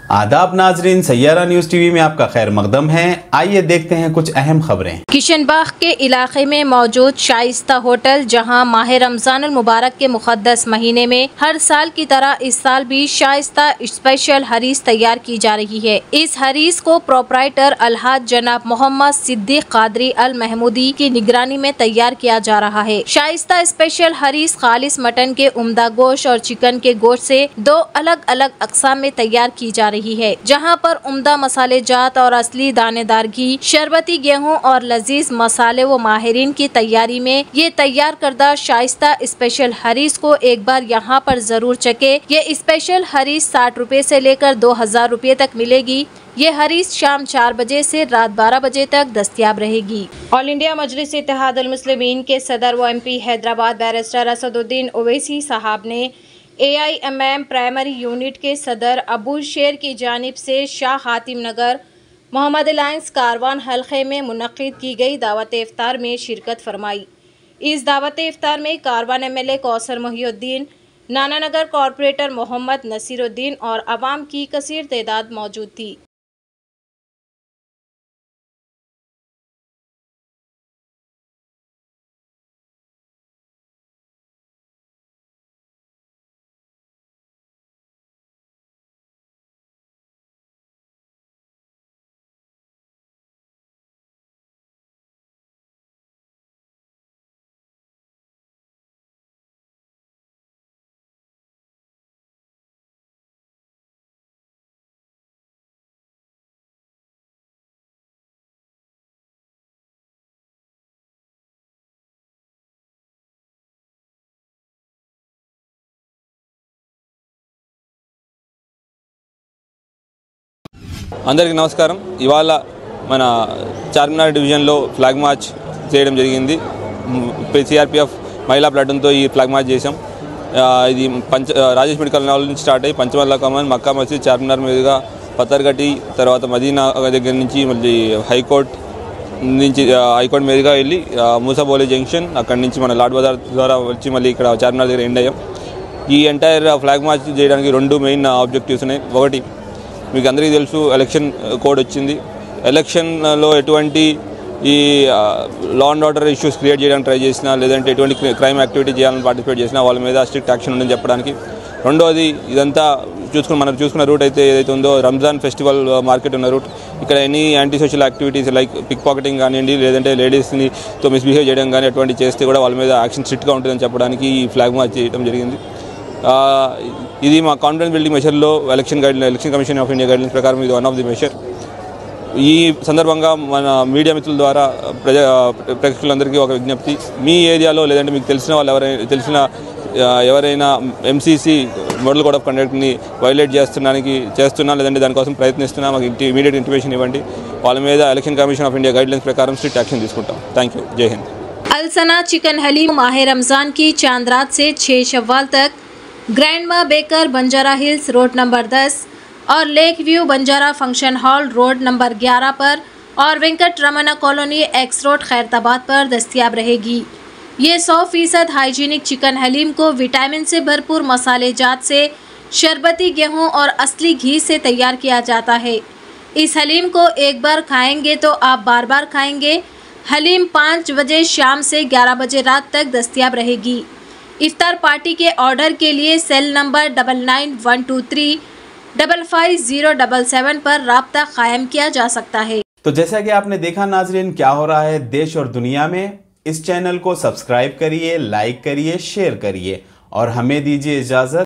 आदाब नाजरीन, Saiyaara news TV में आपका खैर मकदम है। आइए देखते हैं कुछ अहम खबरें। किशनबाग के इलाके में मौजूद शाइस्ता होटल, जहां माह रमजान मुबारक के मुक़द्दस महीने में हर साल की तरह इस साल भी शाइस्ता स्पेशल हरीस तैयार की जा रही है। इस हरीस को प्रोपराइटर अलहाज जनाब मोहम्मद सिद्दीक कादरी अल महमूदी की निगरानी में तैयार किया जा रहा है। शाइस्ता स्पेशल हरीस खालिस मटन के उम्दा गोश्त और चिकन के गोश्त से दो अलग अलग अक़साम में तैयार की जा रही है, जहां पर उम्दा मसाले जात और असली दानेदार घी, शरबती गेहूं और लजीज मसाले व माहिरीन की तैयारी में ये तैयार करदा शाइस्ता स्पेशल हरीस को एक बार यहां पर जरूर चखे। ये स्पेशल हरीस 60 रुपए से लेकर 2000 रुपए तक मिलेगी। ये हरीस शाम 4 बजे से रात 12 बजे तक दस्तयाब रहेगी। ऑल इंडिया मजलिस इत्तेहाद अल मुस्लिमीन के सदर व MP हैदराबाद बैरिस्टर असदुद्दीन ओवैसी साहब ने AIMM प्राइमरी यूनिट के सदर अबू शेर की जानिब से शाह हातिम नगर मोहम्मद अलायंस कारवान हल्के में मुनक़िद की गई दावत इफ्तार में शिरकत फरमाई। इस दावत इफ्तार में कारवान MLA कौसर मोहिउद्दीन, नाना नगर कॉरपोरेटर मोहम्मद नसीरुद्दीन और अवाम की कसीर तादाद मौजूद थी। అందరికీ నమస్కారం। ఇవాళ మన చార్మినార్ డివిజన్లో ఫ్లాగ్ మార్చ్ చేయడం జరిగింది। CRPF మహిళా ప్లాటూన్తో ఈ ఫ్లాగ్ మార్చ్ చేసాం। ఇది రాజేష్ మెడికల్ కాలేజ్ నుంచి స్టార్ట్ అయ్యి పంచమల్లా కమాన్, మక్కా మసీద్, చార్మినార్ మీదుగా పత్తర్గట్టి, తర్వాత మదీనా దగ్గర నుంచి మళ్ళీ హైకోర్టు మీదుగా వెళ్ళి మూసాబోలే జంక్షన్, అక్కడి నుంచి మన లాడ్ బజార్ ద్వారా వచ్చి మళ్ళీ ఇక్కడ చార్మినార్ దగ్గర ఎండ్ అయ్యాం। ఈ ఎంటైర్ ఫ్లాగ్ మార్చ్ చేయడానికి 2 మెయిన్ ఆబ్జెక్టివ్స్ ఉన్నాయి। ఒకటి, మీకు అందరికీ తెలుసు, ఎలక్షన్ కోడ్ వచ్చింది। ఎలక్షన్లో ఎటువంటి ఈ law and order issues create చేయడానికి ట్రై చేసినా, లేదంటే ఎటువంటి క్రైమ్ యాక్టివిటీ చేయాలని పార్టిసిపేట్ చేసినా వాళ్ళ మీద స్ట్రిక్ట్ యాక్షన్ ఉందని చెప్పడానికి। రెండోది, ఇదంతా మనం చూసుకున్న రూట్ ఏదైతే ఉందో రంజాన్ ఫెస్టివల్ మార్కెట్ ఉన్న రూట్, ఇక్కడ any anti social activities like pick pocketing కానివ్వండి, లేదంటే లేడీస్తో మిస్బిహేవ్ చేయడం కానీ అటువంటి చేస్తే కూడా వాళ్ళ మీద యాక్షన్ స్ట్రిక్ట్గా ఉంటుందని చెప్పడానికి ఈ ఫ్లాగ్ మార్చ్ చేయడం జరిగింది। ఇది మా కాన్ఫిడెన్స్ బిల్డింగ్ మెషర్లో election commission of India guidelines ప్రకారం ఇది వన్ ఆఫ్ ది మెషర్। ఈ సందర్భంగా మన మీడియా మిత్రుల ద్వారా ప్రేక్షకులందరికీ ఒక విజ్ఞప్తి, మీ ఏరియాలో లేదంటే మీకు తెలిసిన ఎవరైనా MCC మోడల్ కోడ్ ఆఫ్ కండక్ట్ని వైలేట్ చేస్తున్నా లేదంటే దానికోసం ప్రయత్నిస్తున్నా మాకు ఇమీడియట్ ఇంటిమేషన్ ఇవ్వండి। వాళ్ళ మీద election commission of India guidelines ప్రకారం స్ట్రిక్ట్ యాక్షన్ తీసుకుంటాం। Thank you. జై హింద్। अलसना चिकन हलीम माह रमज़ान की चांद रात से 6 शव्वाल तक Grandma Baker Banjara Hills road number 10 और lake view Banjara function hall road number 11 पर और Venkat Ramana colony X road Khairatabad पर दस्तयाब रहेगी। ये 100% हाइजीनिक चिकन हलीम को विटामिन से भरपूर मसाले जात से, शरबती गेहूं और असली घी से तैयार किया जाता है। इस हलीम को एक बार खाएंगे तो आप बार बार खाएंगे। हलीम 5 बजे शाम से 11 बजे रात तक दस्तयाब रहेगी। इफ्तार पार्टी के ऑर्डर के लिए सेल नंबर 9912355077 पर राब्ता कायम किया जा सकता है। तो जैसा कि आपने देखा नाजरीन, क्या हो रहा है देश और दुनिया में। इस चैनल को सब्सक्राइब करिए, लाइक करिए, शेयर करिए और हमें दीजिए इजाज़त।